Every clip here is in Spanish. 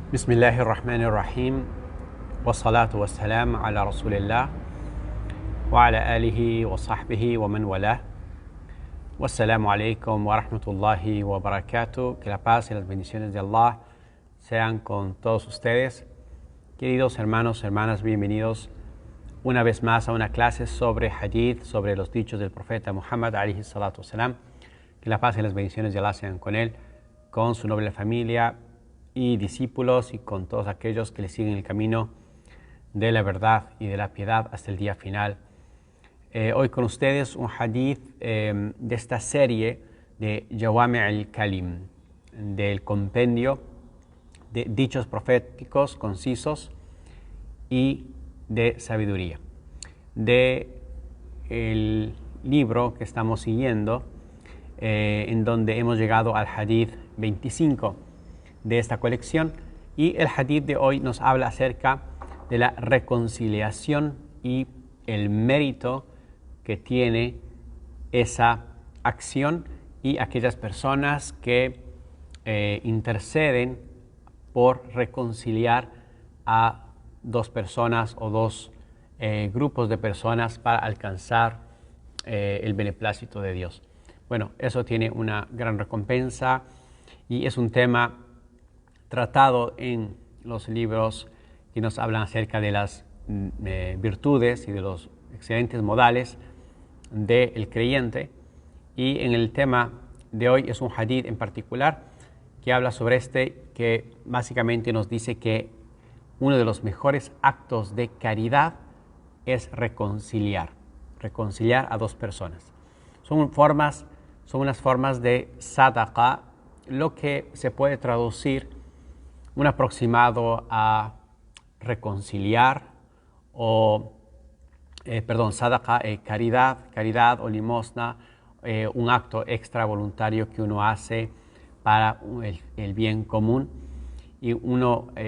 Bismillahirrahmanirrahim. Wassalatu wassalam ala Rasulillah wa ala alihi wa sahbihi wa man walah. Wassalamu alaikum wa rahmatullahi wa barakatuh. Que la paz y las bendiciones de Allah sean con todos ustedes. Queridos hermanos, hermanas, bienvenidos una vez más a una clase sobre hadith, sobre los dichos del profeta Muhammad alayhi salatu wassalam. Que la paz y las bendiciones de Allah sean con él, con su noble familia y discípulos y con todos aquellos que le siguen el camino de la verdad y de la piedad hasta el día final. Hoy con ustedes un hadith de esta serie de Jawami' al-Kalim, del compendio de dichos proféticos concisos y de sabiduría. De el libro que estamos siguiendo, en donde hemos llegado al hadith 25 de esta colección, y el hadith de hoy nos habla acerca de la reconciliación y el mérito que tiene esa acción y aquellas personas que interceden por reconciliar a dos personas o dos grupos de personas para alcanzar el beneplácito de Dios. Bueno, eso tiene una gran recompensa y es un tema tratado en los libros que nos hablan acerca de las virtudes y de los excelentes modales del creyente. Y en el tema de hoy es un hadith en particular que habla sobre que básicamente nos dice que uno de los mejores actos de caridad es reconciliar a dos personas. Son unas formas de sadaqa, lo que se puede traducir un aproximado a reconciliar sadaqa, caridad o limosna, un acto extra voluntario que uno hace para el bien común. Y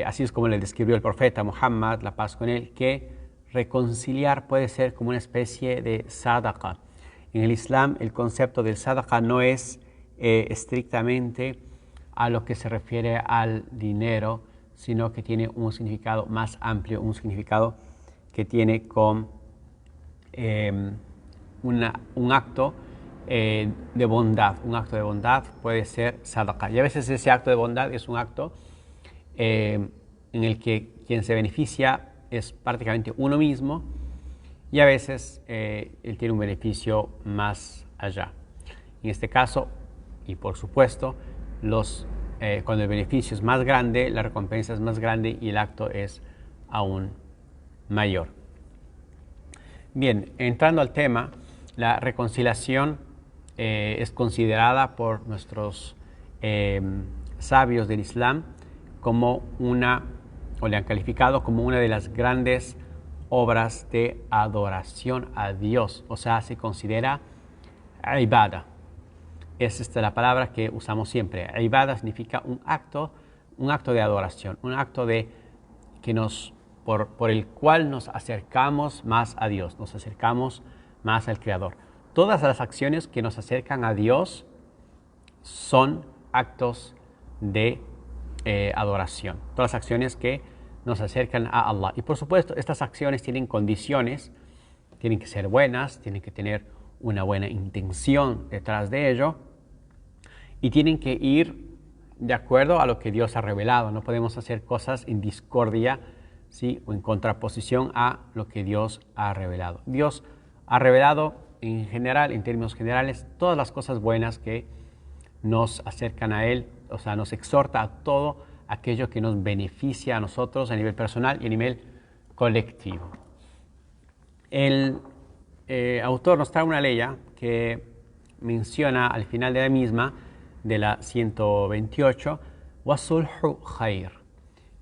así es como le describió el profeta Muhammad, la paz con él, que reconciliar puede ser como una especie de sadaqa. En el Islam, el concepto del sadaqa no es estrictamente a lo que se refiere al dinero, sino que tiene un significado más amplio, un significado que tiene con un acto de bondad. Un acto de bondad puede ser sadaqa. Y a veces ese acto de bondad es un acto en el que quien se beneficia es prácticamente uno mismo, y a veces él tiene un beneficio más allá. En este caso, y por supuesto, cuando el beneficio es más grande, la recompensa es más grande y el acto es aún mayor. Bien, entrando al tema, la reconciliación es considerada por nuestros sabios del Islam le han calificado como una de las grandes obras de adoración a Dios, o sea, se considera ibada. Es la palabra que usamos siempre. Ibada significa un acto de adoración, un acto por el cual nos acercamos más a Dios, nos acercamos más al Creador. Todas las acciones que nos acercan a Dios son actos de adoración. Todas las acciones que nos acercan a Allah. Y por supuesto, estas acciones tienen condiciones, tienen que ser buenas, tienen que tener una buena intención detrás de ello, y tienen que ir de acuerdo a lo que Dios ha revelado. No podemos hacer cosas en discordia, ¿sí?, o en contraposición a lo que Dios ha revelado. Dios ha revelado en general, en términos generales, todas las cosas buenas que nos acercan a Él, o sea, nos exhorta a todo aquello que nos beneficia a nosotros a nivel personal y a nivel colectivo. El autor nos trae una ley que menciona al final de la misma, de la 128, وَصُلْحُ خَيْرٌ.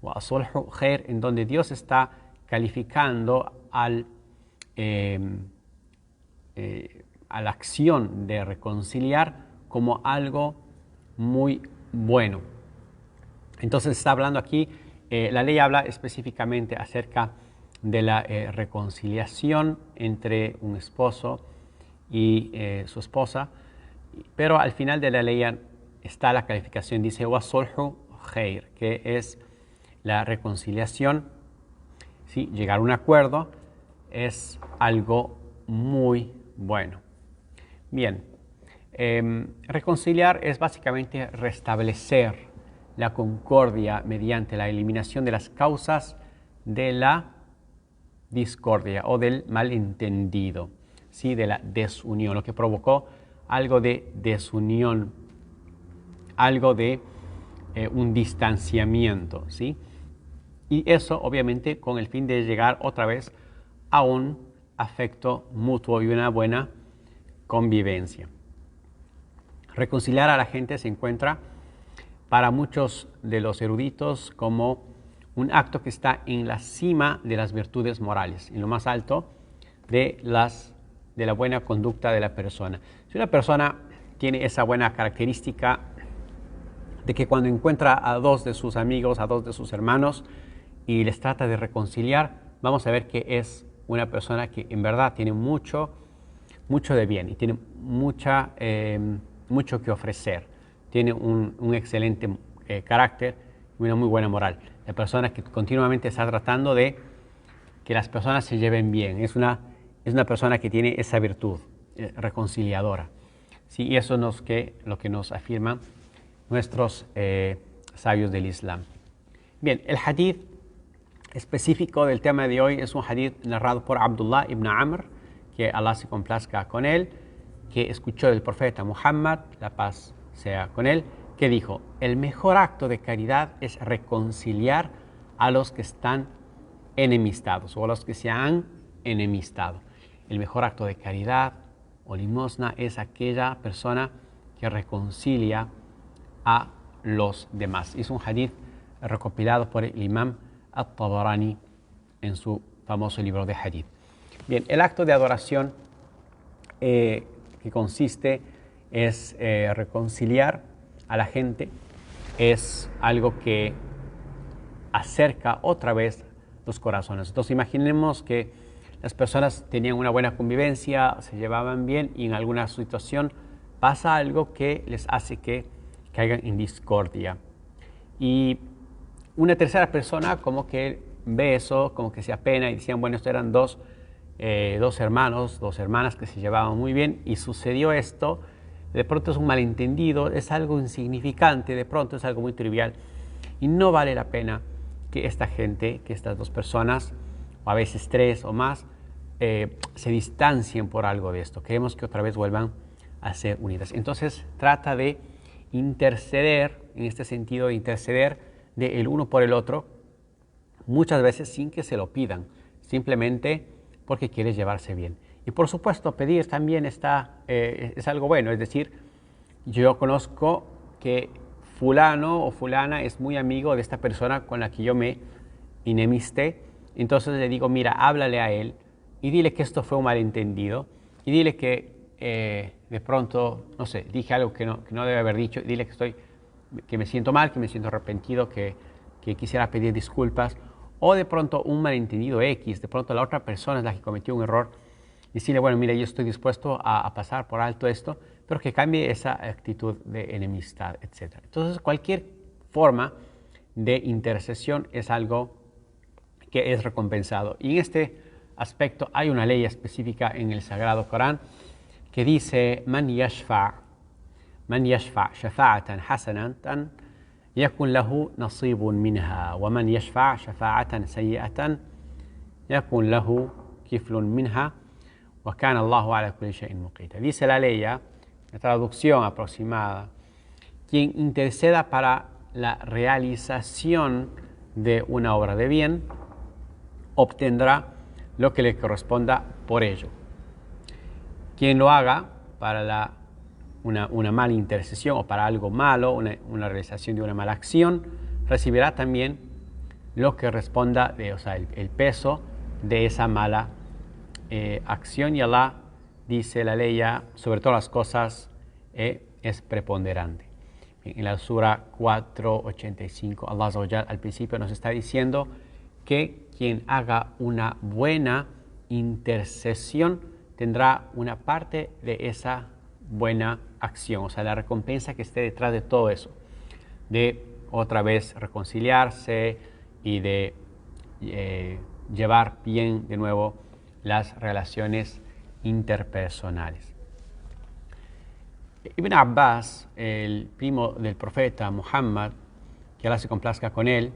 وَصُلْحُ خَيْرٌ, en donde Dios está calificando a la acción de reconciliar como algo muy bueno. Entonces está hablando aquí, la ley habla específicamente acerca de la reconciliación entre un esposo y su esposa, pero al final de la ley está la calificación, dice wasulhu khair, que es la reconciliación, ¿sí? Llegar a un acuerdo es algo muy bueno. Bien, reconciliar es básicamente restablecer la concordia mediante la eliminación de las causas de la discordia o del malentendido, ¿sí? De la desunión, lo que provocó algo de desunión, algo de un distanciamiento, ¿sí? Y eso obviamente con el fin de llegar otra vez a un afecto mutuo y una buena convivencia. Reconciliar a la gente se encuentra para muchos de los eruditos como un acto que está en la cima de las virtudes morales, en lo más alto de la buena conducta de la persona. Si una persona tiene esa buena característica de que cuando encuentra a dos de sus amigos, a dos de sus hermanos y les trata de reconciliar, vamos a ver que es una persona que en verdad tiene mucho de bien y tiene mucho que ofrecer. Tiene un excelente carácter y una muy buena moral. La persona que continuamente está tratando de que las personas se lleven bien. Es una persona que tiene esa virtud reconciliadora. ¿Sí? Y eso es lo que nos afirman nuestros sabios del Islam. Bien, el hadith específico del tema de hoy es un hadith narrado por Abdullah ibn Amr, que Allah se complazca con él, que escuchó del profeta Muhammad, la paz sea con él, que dijo: el mejor acto de caridad es reconciliar a los que están enemistados o a los que se han enemistado. El mejor acto de caridad o limosna es aquella persona que reconcilia a los demás. Es un hadith recopilado por el imam At-Tabarani en su famoso libro de hadith. Bien, el acto de adoración que consiste es reconciliar a la gente, es algo que acerca otra vez los corazones. Entonces imaginemos que las personas tenían una buena convivencia, se llevaban bien y en alguna situación pasa algo que les hace que caigan en discordia. Y una tercera persona como que ve eso, como que se apena y decían, bueno, estos eran dos hermanos, dos hermanas que se llevaban muy bien y sucedió esto. De pronto es un malentendido, es algo insignificante, de pronto es algo muy trivial y no vale la pena que esta gente, que estas dos personas, o a veces tres o más, se distancien por algo de esto. Queremos que otra vez vuelvan a ser unidas. Entonces trata de interceder, en este sentido de interceder de el uno por el otro, muchas veces sin que se lo pidan, simplemente porque quieres llevarse bien. Y por supuesto, pedir también es algo bueno, es decir, yo conozco que fulano o fulana es muy amigo de esta persona con la que yo me enemisté, entonces le digo, mira, háblale a él y dile que esto fue un malentendido y dile que de pronto, no sé, dije algo que no debe haber dicho, dile que me siento mal, que me siento arrepentido, que quisiera pedir disculpas, o de pronto un malentendido X, de pronto la otra persona es la que cometió un error, y decirle, bueno, mira, yo estoy dispuesto a pasar por alto esto, pero que cambie esa actitud de enemistad, etc. Entonces, cualquier forma de intercesión es algo que es recompensado. Y en este aspecto hay una ley específica en el Sagrado Corán que dice, man yashfa' shafa'atan hasanatan yakun lahu nasibun minha wa man yashfa' shafa'atan sayyi'atan yakun lahu kiflun minha wa kana Allahu ala kulli shay'in muqita. Dice la ley, la traducción aproximada, quien interceda para la realización de una obra de bien obtendrá lo que le corresponda por ello. Quien lo haga para una mala intercesión o para algo malo, una realización de una mala acción, recibirá también lo que responda, el peso de esa mala acción. Y Allah, dice la ley, sobre todas las cosas es preponderante. En la Sura 4:85, Allah Azza wa Jal al principio nos está diciendo que quien haga una buena intercesión tendrá una parte de esa buena acción, o sea, la recompensa que esté detrás de todo eso, de otra vez reconciliarse y de llevar bien de nuevo las relaciones interpersonales. Ibn Abbas, el primo del profeta Muhammad, que Allah se complazca con él,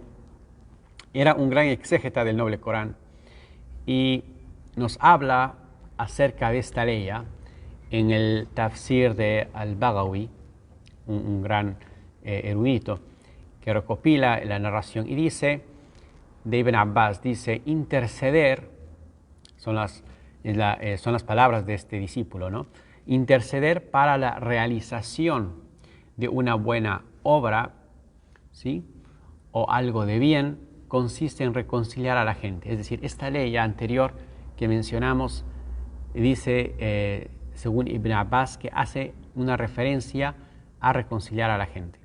era un gran exégeta del noble Corán y nos habla acerca de esta ley en el tafsir de Al-Baghawi, un gran erudito que recopila la narración y dice de Ibn Abbas, dice: interceder, son las palabras de este discípulo, ¿no? Interceder para la realización de una buena obra, ¿sí?, o algo de bien, consiste en reconciliar a la gente. Es decir, esta ley anterior que mencionamos dice, según Ibn Abbas, que hace una referencia a reconciliar a la gente.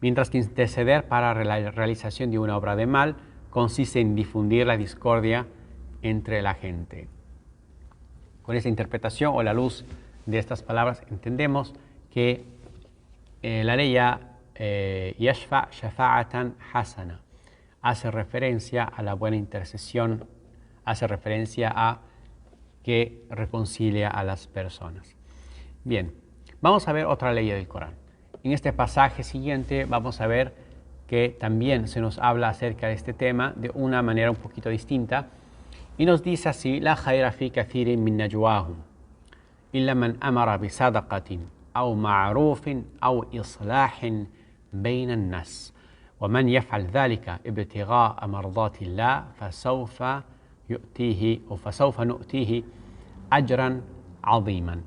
Mientras que interceder para la realización de una obra de mal consiste en difundir la discordia entre la gente. Con esta interpretación o la luz de estas palabras entendemos que la ley yashfa shafa'atan hasana hace referencia a la buena intercesión, hace referencia a que reconcilia a las personas. Bien, vamos a ver otra ley del Corán. En este pasaje siguiente vamos a ver que también se nos habla acerca de este tema de una manera un poquito distinta y nos dice así: la khayra fi kathirin min najwahum illa man amara bi sadaqatin aw ma'rufin aw islahin bayna an-nas wa man yaf'al dhalika ibtigha'a mardati Allah fasawfa nu'tihi ajran 'aziman,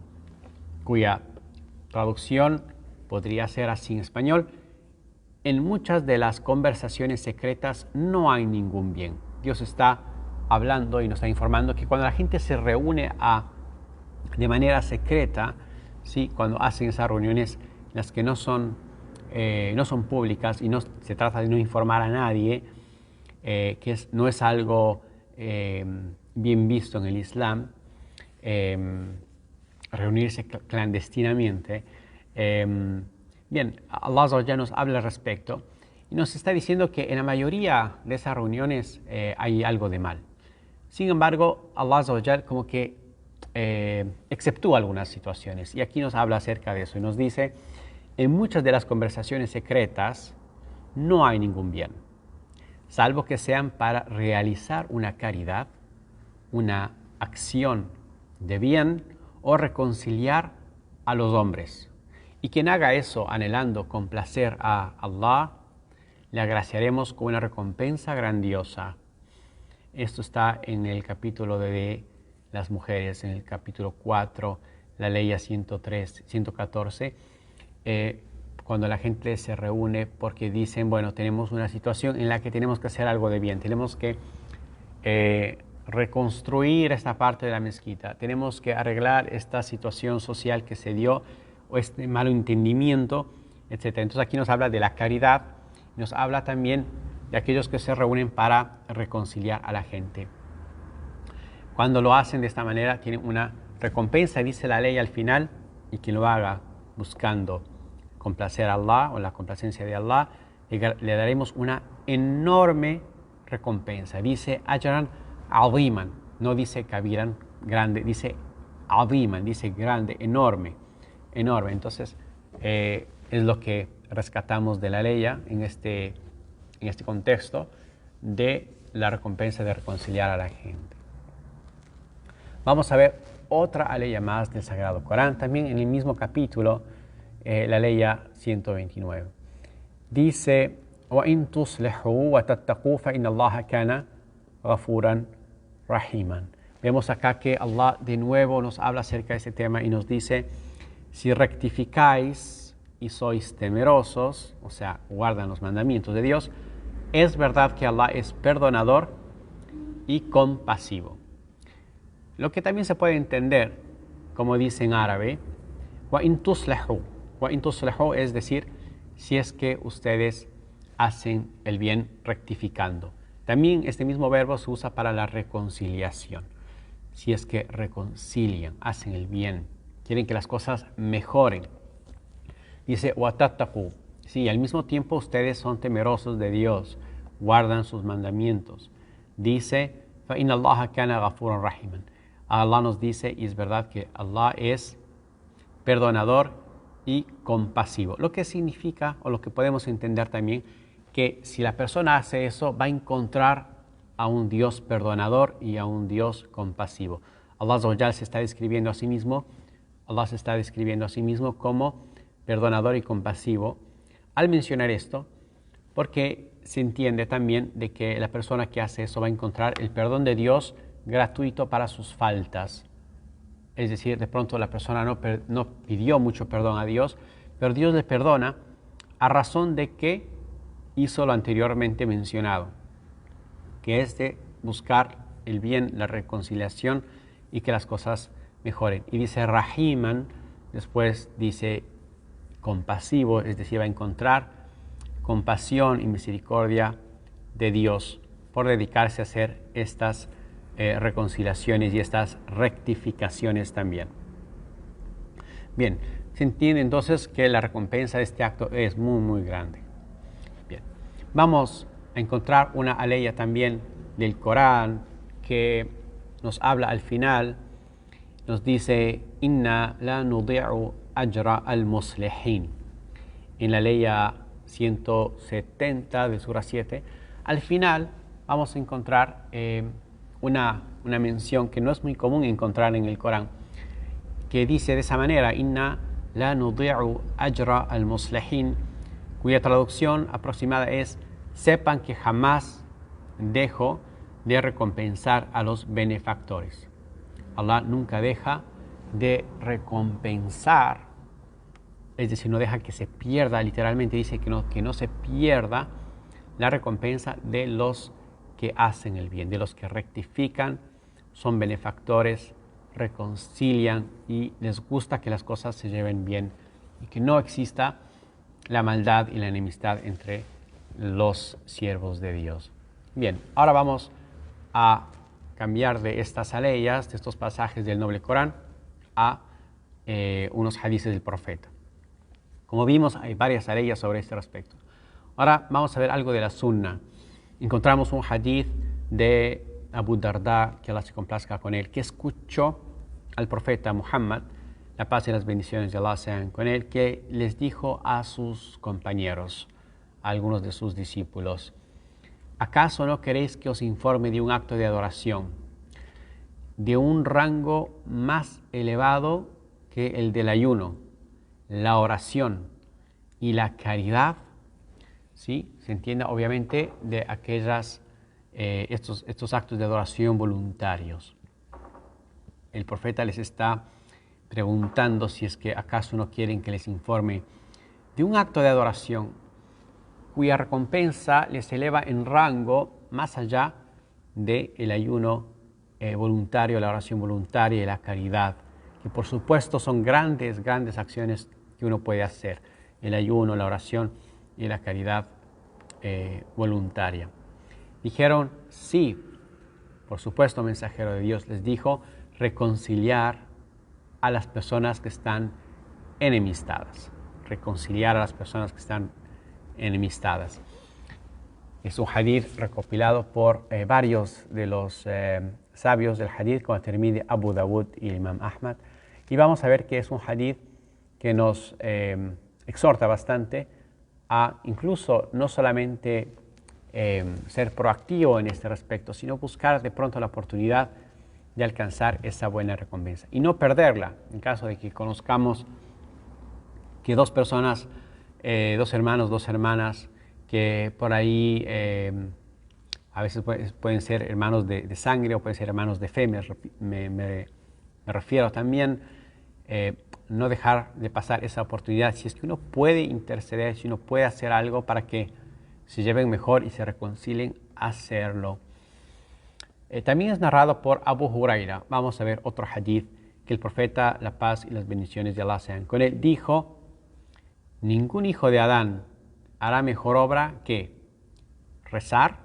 cuya traducción podría ser así en español: en muchas de las conversaciones secretas no hay ningún bien. Dios está hablando y nos está informando que cuando la gente se reúne de manera secreta, ¿sí?, cuando hacen esas reuniones en las que no son públicas y no se trata de no informar a nadie, no es algo bien visto en el Islam, reunirse clandestinamente. Bien, Allah Azza wa Jalla nos habla al respecto y nos está diciendo que en la mayoría de esas reuniones hay algo de mal. Sin embargo, Allah Azza wa Jalla como que exceptúa algunas situaciones y aquí nos habla acerca de eso y nos dice: en muchas de las conversaciones secretas no hay ningún bien, salvo que sean para realizar una caridad, una acción de bien o reconciliar a los hombres. Y quien haga eso anhelando complacer a Allah, le agraciaremos con una recompensa grandiosa. Esto está en el capítulo de las mujeres, en el capítulo 4, la ley 114, cuando la gente se reúne porque dicen: bueno, tenemos una situación en la que tenemos que hacer algo de bien, tenemos que reconstruir esta parte de la mezquita, tenemos que arreglar esta situación social que se dio o este malo entendimiento, etc. Entonces aquí nos habla de la caridad, nos habla también de aquellos que se reúnen para reconciliar a la gente. Cuando lo hacen de esta manera tienen una recompensa, dice la ley al final, y quien lo haga buscando complacer a Allah o la complacencia de Allah, le daremos una enorme recompensa. Dice ajran aziman, no dice kabiran, grande, dice aziman, dice grande, enorme. Entonces es lo que rescatamos de la ley en este contexto de la recompensa de reconciliar a la gente. Vamos a ver otra ley más del Sagrado Corán, también en el mismo capítulo, la ley 129. Dice: وَإِن تُصْلِحُوا وَتَتَّقُوا فَإِنَّ اللَّهَ كَانَ غَفُورًا رَحِيمًا. Vemos acá que Allah de nuevo nos habla acerca de este tema y nos dice: si rectificáis y sois temerosos, o sea, guardan los mandamientos de Dios, es verdad que Allah es perdonador y compasivo. Lo que también se puede entender, como dice en árabe, وَإِن تُصْلِحُوا. وَإِن تُصْلِحُوا es decir, si es que ustedes hacen el bien rectificando. También este mismo verbo se usa para la reconciliación. Si es que reconcilian, hacen el bien, quieren que las cosas mejoren. Dice, وَتَتَّقُوا. Sí, al mismo tiempo ustedes son temerosos de Dios. guardan sus mandamientos. Dice, فَإِنَّ اللَّهَ كَانَ غَفُورًا رَحِيمًا. Allah nos dice, y es verdad que Allah es perdonador y compasivo. Lo que significa, o lo que podemos entender también, que si la persona hace eso, va a encontrar a un Dios perdonador y a un Dios compasivo. Allah Azza wa Jalla se está describiendo a sí mismo, Allah se está describiendo a sí mismo como perdonador y compasivo al mencionar esto, porque se entiende también de que la persona que hace eso va a encontrar el perdón de Dios gratuito para sus faltas. Es decir, de pronto la persona no pidió mucho perdón a Dios, pero Dios le perdona a razón de que hizo lo anteriormente mencionado, que es de buscar el bien, la reconciliación y que las cosas mejoren. Y dice Rahiman, después dice compasivo, es decir, va a encontrar compasión y misericordia de Dios por dedicarse a hacer estas reconciliaciones y estas rectificaciones también. Bien, se entiende entonces que la recompensa de este acto es muy, muy grande. Bien, vamos a encontrar una aleya también del Corán que nos habla al final, nos dice, Inna la nudi'u ajra al-muslihin. En la aleya 170 de Sura 7, al final vamos a encontrar una mención que no es muy común encontrar en el Corán, que dice de esa manera, Inna la nudi'u ajra al-muslihin, cuya traducción aproximada es, sepan que jamás dejo de recompensar a los benefactores. Allah nunca deja de recompensar, es decir, no deja que se pierda, literalmente dice que no se pierda la recompensa de los que hacen el bien, de los que rectifican, son benefactores, reconcilian y les gusta que las cosas se lleven bien y que no exista la maldad y la enemistad entre los siervos de Dios. Bien, ahora vamos a cambiar de estas aleyas, de estos pasajes del Noble Corán, a unos hadices del profeta. Como vimos, hay varias aleyas sobre este respecto. Ahora vamos a ver algo de la sunna. Encontramos un hadith de Abu Darda, que Allah se complazca con él, que escuchó al profeta Muhammad, la paz y las bendiciones de Allah sean con él, que les dijo a sus compañeros, a algunos de sus discípulos, ¿acaso no queréis que os informe de un acto de adoración, de un rango más elevado que el del ayuno, la oración y la caridad? ¿Sí? Se entiende obviamente de estos actos de adoración voluntarios. El profeta les está preguntando si es que acaso no quieren que les informe de un acto de adoración cuya recompensa les eleva en rango más allá del ayuno voluntario, la oración voluntaria y la caridad, que por supuesto son grandes acciones que uno puede hacer, el ayuno, la oración y la caridad voluntaria. Dijeron, sí, por supuesto, mensajero de Dios, les dijo, reconciliar a las personas que están enemistadas. Reconciliar a las personas que están enemistadas. Es un hadith recopilado por varios de los sabios del hadith, como Tirmidhi, Abu Dawud y Imam Ahmad. Y vamos a ver que es un hadith que nos exhorta bastante a incluso no solamente ser proactivo en este respecto, sino buscar de pronto la oportunidad de alcanzar esa buena recompensa y no perderla en caso de que conozcamos que dos personas, dos hermanos, dos hermanas, que por ahí a veces pueden ser hermanos de sangre o pueden ser hermanos de fe, me refiero también, no dejar de pasar esa oportunidad. Si es que uno puede interceder, si uno puede hacer algo para que se lleven mejor y se reconcilien, hacerlo. También es narrado por Abu Huraira. Vamos a ver otro hadith, que el profeta, la paz y las bendiciones de Allah sean con él, dijo, ningún hijo de Adán hará mejor obra que rezar,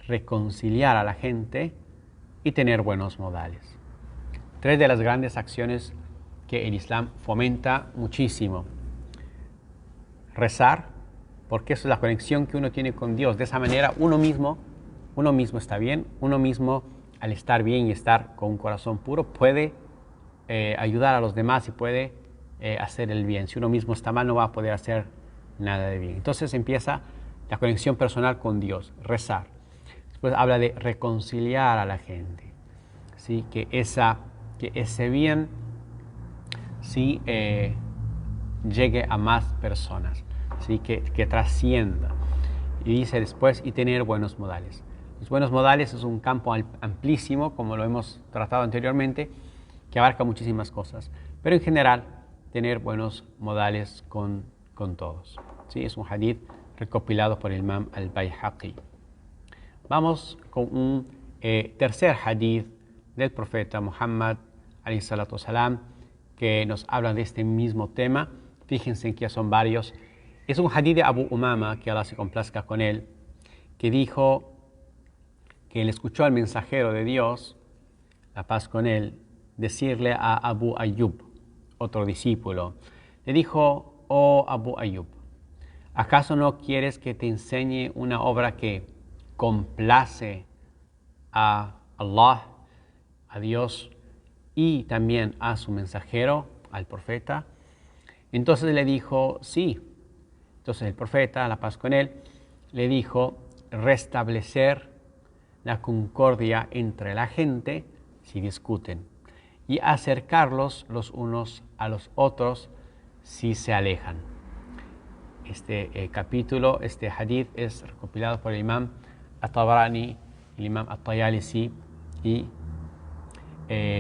reconciliar a la gente y tener buenos modales. Tres de las grandes acciones que el Islam fomenta muchísimo. Rezar porque eso es la conexión que uno tiene con Dios. De esa manera uno mismo está bien, uno mismo al estar bien y estar con un corazón puro puede ayudar a los demás y puede hacer el bien. Si uno mismo está mal no va a poder hacer nada de bien. Entonces empieza la conexión personal con Dios, rezar. Después habla de reconciliar a la gente, ¿sí? que ese bien ¿sí? Llegue a más personas, ¿sí? que trascienda. Y dice después, y tener buenos modales. Los buenos modales es un campo amplísimo, como lo hemos tratado anteriormente, que abarca muchísimas cosas. Pero en general, tener buenos modales con todos. ¿Sí? Es un hadith recopilado por el Imam al-Bayhaqi. Vamos con un tercer hadith del profeta Muhammad, alayhi salatu wasalam, que nos habla de este mismo tema. Fíjense que ya son varios. Es un hadith de Abu Umama, que Allah se complazca con él, que dijo que él escuchó al mensajero de Dios, la paz con él, decirle a Abu Ayyub, otro discípulo. Le dijo: oh Abu Ayyub, ¿acaso no quieres que te enseñe una obra que complace a Allah, a Dios y también a su mensajero, al profeta? Entonces le dijo: sí. Entonces el profeta, la paz con él, le dijo: restablecer la concordia entre la gente si discuten y acercarlos los unos a los otros si se alejan. Este capítulo, este hadith es recopilado por el Imam At-Tabarani, el Imam At-Tayalisi y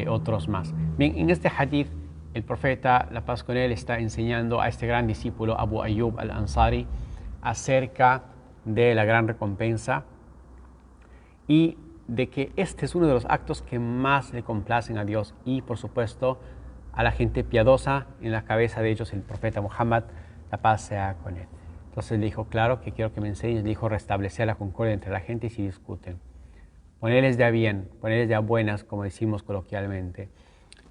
otros más. Bien, en este hadith el profeta, la paz con él, está enseñando a este gran discípulo Abu Ayyub al-Ansari acerca de la gran recompensa y de que este es uno de los actos que más le complacen a Dios y por supuesto a la gente piadosa, en la cabeza de ellos el profeta Muhammad, la paz sea con él. Entonces le dijo: claro que quiero que me enseñes. Le dijo: restablecer la concordia entre la gente si discuten, ponerles de a bien, ponerles de a buenas, como decimos coloquialmente,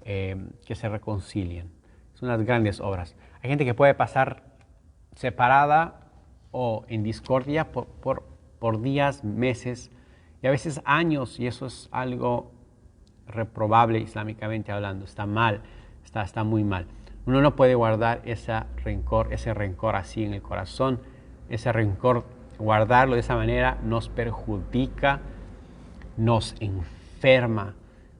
que se reconcilien. Son unas grandes obras. Hay gente que puede pasar separada o en discordia por días, meses y a veces años, y eso es algo reprobable islámicamente hablando. Está mal, está muy mal. Uno no puede guardar ese rencor así en el corazón. Ese rencor, guardarlo de esa manera nos perjudica, nos enferma.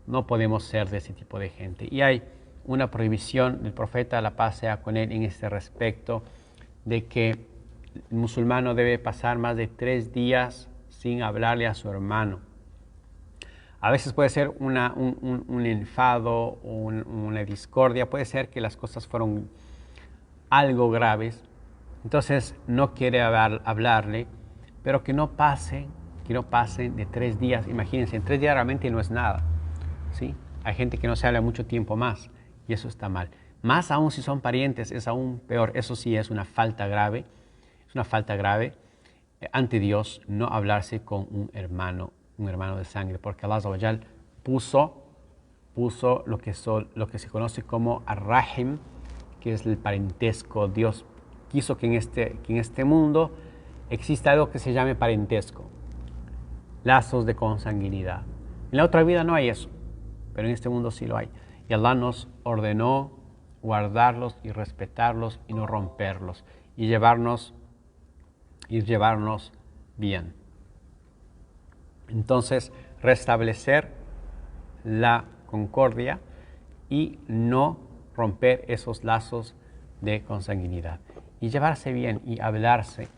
No podemos ser de ese tipo de gente. Y hay una prohibición del profeta, la paz sea con él, en este respecto, de que el musulmán no debe pasar más de 3 días sin hablarle a su hermano. A veces puede ser un enfado o una discordia, puede ser que las cosas fueron algo graves, entonces no quiere hablarle, pero que no pasen de 3 días. Imagínense, en 3 días realmente no es nada, ¿sí? Hay gente que no se habla mucho tiempo más y eso está mal. Más aún si son parientes, es aún peor. Eso sí es una falta grave, ante Dios no hablarse con un hermano de sangre, porque Allah Azza wa Jal puso lo que se conoce como Ar-Rahim, que es el parentesco. Dios quiso que en este mundo exista algo que se llame parentesco, lazos de consanguinidad. En la otra vida no hay eso, pero en este mundo sí lo hay. Y Allah nos ordenó guardarlos y respetarlos y no romperlos y llevarnos bien. Entonces, restablecer la concordia y no romper esos lazos de consanguinidad y llevarse bien y hablarse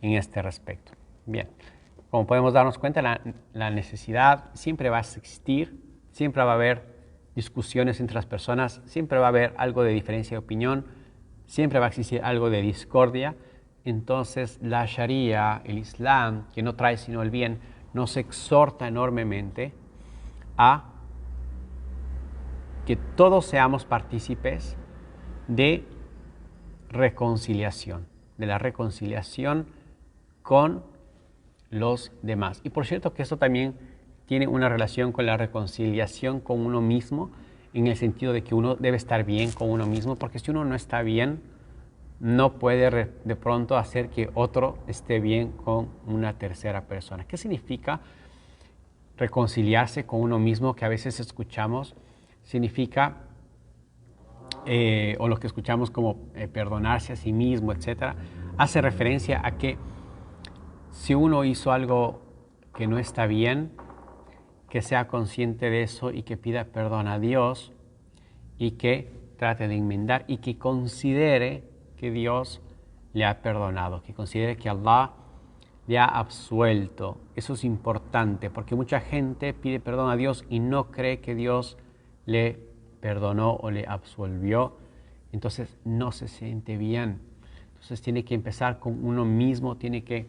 en este respecto. Bien, como podemos darnos cuenta, la necesidad siempre va a existir, siempre va a haber discusiones entre las personas, siempre va a haber algo de diferencia de opinión, siempre va a existir algo de discordia. Entonces la Sharia, el Islam, que no trae sino el bien, nos exhorta enormemente a que todos seamos partícipes de reconciliación, de la reconciliación con los demás. Y por cierto que esto también tiene una relación con la reconciliación con uno mismo, en el sentido de que uno debe estar bien con uno mismo, porque si uno no está bien, no puede de pronto hacer que otro esté bien con una tercera persona. ¿Qué significa reconciliarse con uno mismo? Que a veces escuchamos, significa, o lo que escuchamos como perdonarse a sí mismo, etc. Hace referencia a que si uno hizo algo que no está bien, que sea consciente de eso y que pida perdón a Dios y que trate de enmendar y que considere que Dios le ha perdonado, que considere que Allah le ha absuelto. Eso es importante porque mucha gente pide perdón a Dios y no cree que Dios le perdonó o le absolvió. Entonces no se siente bien. Entonces tiene que empezar con uno mismo, tiene que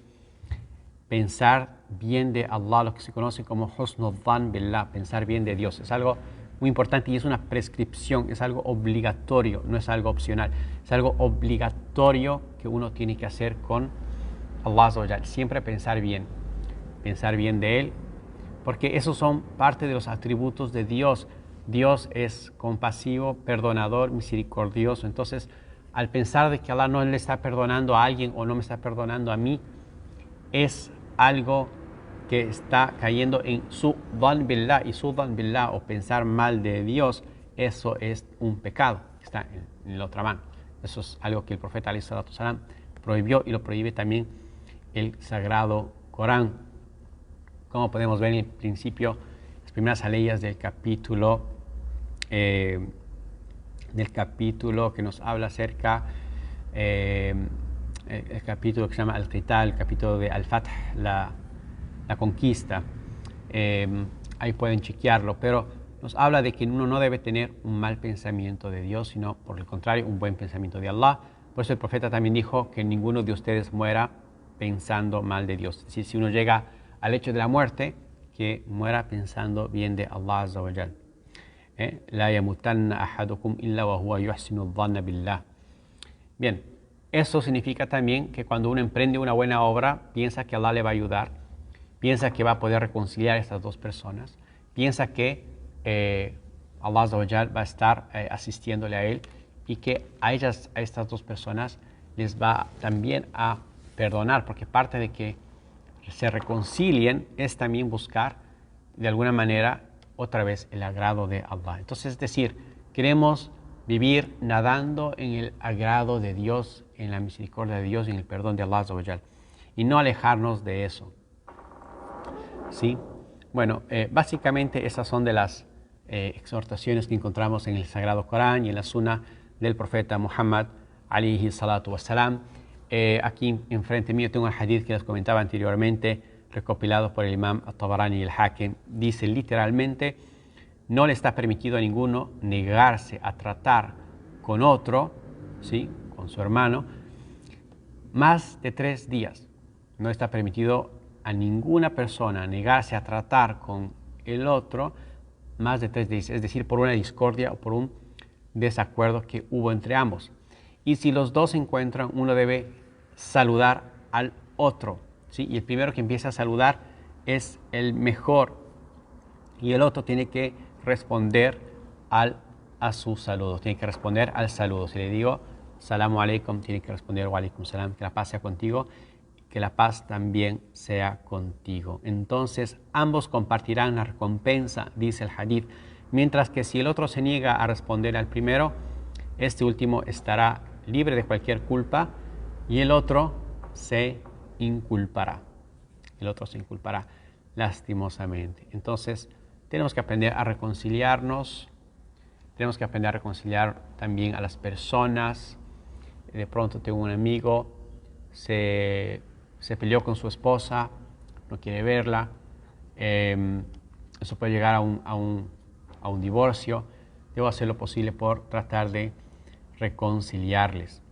pensar bien de Allah, lo que se conoce como husnul dhan billah, pensar bien de Dios. Es algo muy importante y es una prescripción, es algo obligatorio, no es algo opcional. Es algo obligatorio que uno tiene que hacer con Allah Azza wa Jal. Siempre pensar bien de Él, porque esos son parte de los atributos de Dios. Dios es compasivo, perdonador, misericordioso. Entonces, al pensar de que Allah no le está perdonando a alguien o no me está perdonando a mí, es algo que está cayendo en su dhan billah, y su dhan billah, o pensar mal de Dios, eso es un pecado, está en la otra mano. Eso es algo que el profeta alayhi salatu wasalam prohibió, y lo prohíbe también el sagrado Corán. Como podemos ver en el principio, las primeras aleyas del capítulo que nos habla acerca el capítulo que se llama Al-Qital, el capítulo de Al-Fath, la conquista. Ahí pueden chequearlo, pero nos habla de que uno no debe tener un mal pensamiento de Dios, sino por el contrario, un buen pensamiento de Allah. Por eso el profeta también dijo que ninguno de ustedes muera pensando mal de Dios. Es decir, si uno llega al hecho de la muerte, que muera pensando bien de Allah Azza wa Jal. La yamutanna ahadukum illa wa huwa yuhsinu dhanna billah. Bien, eso significa también que cuando uno emprende una buena obra, piensa que Allah le va a ayudar, piensa que va a poder reconciliar a estas dos personas, piensa que Allah Azza wa Jal va a estar asistiéndole a él, y que a estas dos personas les va también a perdonar, porque parte de que se reconcilien es también buscar de alguna manera otra vez el agrado de Allah. Entonces, es decir, queremos vivir nadando en el agrado de Dios, en la misericordia de Dios, en el perdón de Allah Azza wa Jal, y no alejarnos de eso. ¿Sí? Bueno, básicamente esas son de las exhortaciones que encontramos en el Sagrado Corán y en la Sunna del profeta Muhammad alayhi salatu wassalam. Aquí enfrente mío tengo un hadith que les comentaba anteriormente, recopilado por el imam At-Tabarani y el Hakim. Dice literalmente: no le está permitido a ninguno negarse a tratar con otro, ¿sí?, con su hermano, más de 3 días. No está permitido a ninguna persona negarse a tratar con el otro más de 3 días, es decir, por una discordia o por un desacuerdo que hubo entre ambos. Y si los dos se encuentran, uno debe saludar al otro, ¿sí? Y el primero que empieza a saludar es el mejor, y el otro tiene que responder a su saludo, tiene que responder al saludo. Si le digo salamu alaikum, tiene que responder wa alaikum salam, que la paz sea contigo, que la paz también sea contigo. Entonces ambos compartirán la recompensa, dice el hadith, mientras que si el otro se niega a responder al primero, este último estará libre de cualquier culpa y el otro se inculpará. El otro se inculpará lastimosamente. Entonces tenemos que aprender a reconciliarnos, tenemos que aprender a reconciliar también a las personas. De pronto tengo un amigo, se peleó con su esposa, no quiere verla, eso puede llegar a un divorcio. Debo hacer lo posible por tratar de reconciliarles.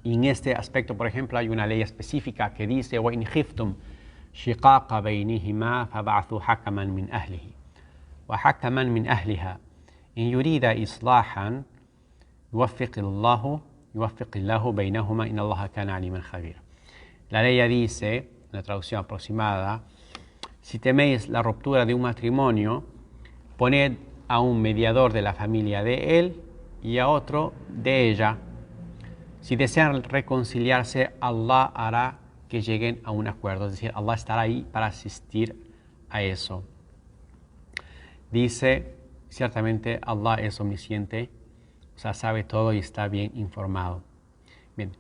Y en este aspecto, por ejemplo, hay una ley específica que dice: وَإِنْ خِفْتُمْ شِقَاقَ بَيْنِهِمَا فَبَعْثُوا حَكَمًا مِنْ أَهْلِهِ وَحَكَمًا مِنْ أَهْلِهَا إِنْ يُرِيدَ إِصْلَاحًا يُوَفِّقِ اللَّهُ بَيْنَهُمَا إِنَّ اللَّهَ كَانَ عَلِيمًا خَبِيرًا. La ley dice, una traducción aproximada: si teméis la ruptura de un matrimonio, poned a un mediador de la familia de él y a otro de ella. Si desean reconciliarse, Allah hará que lleguen a un acuerdo, es decir, Allah estará ahí para asistir a eso. Dice, ciertamente Allah es omnisciente, o sea, sabe todo y está bien informado. Bien,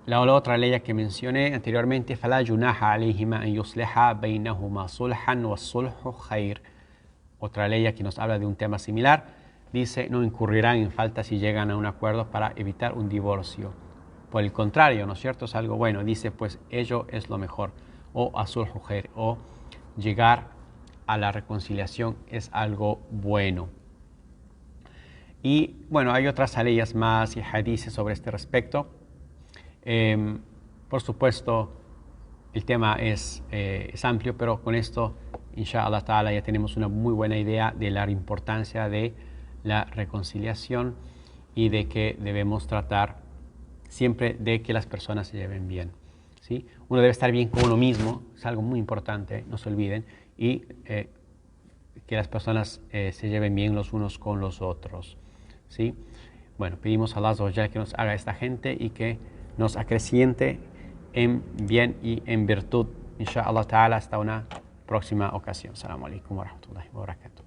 la otra ley que mencioné anteriormente, فَلَا جُنَاحَ عَلَيْهِمَا أَن يُصْلِحَا بَيْنَهُمَا صُلْحًا وَالصُّلْحُ خَيْرٌ. Otra ley que nos habla de un tema similar, dice, no incurrirán en falta si llegan a un acuerdo para evitar un divorcio. Por el contrario, ¿no es cierto? Es algo bueno. Dice, pues ello es lo mejor. O asulhu khair, o llegar a la reconciliación es algo bueno. Y bueno, hay otras leyes más y hadices sobre este respecto. Por supuesto, el tema es amplio, pero con esto, inshallah ta'ala, ya tenemos una muy buena idea de la importancia de la reconciliación y de que debemos tratar siempre de que las personas se lleven bien, ¿sí? Uno debe estar bien con uno mismo, es algo muy importante, no se olviden, y que las personas se lleven bien los unos con los otros, ¿sí? Bueno, pedimos a Allah Azza wa Jalla que nos haga esta gente y que nos acreciente en bien y en virtud. Inshallah ta'ala, hasta una próxima ocasión. Assalamu alaikum wa rahmatullahi wa barakatuh.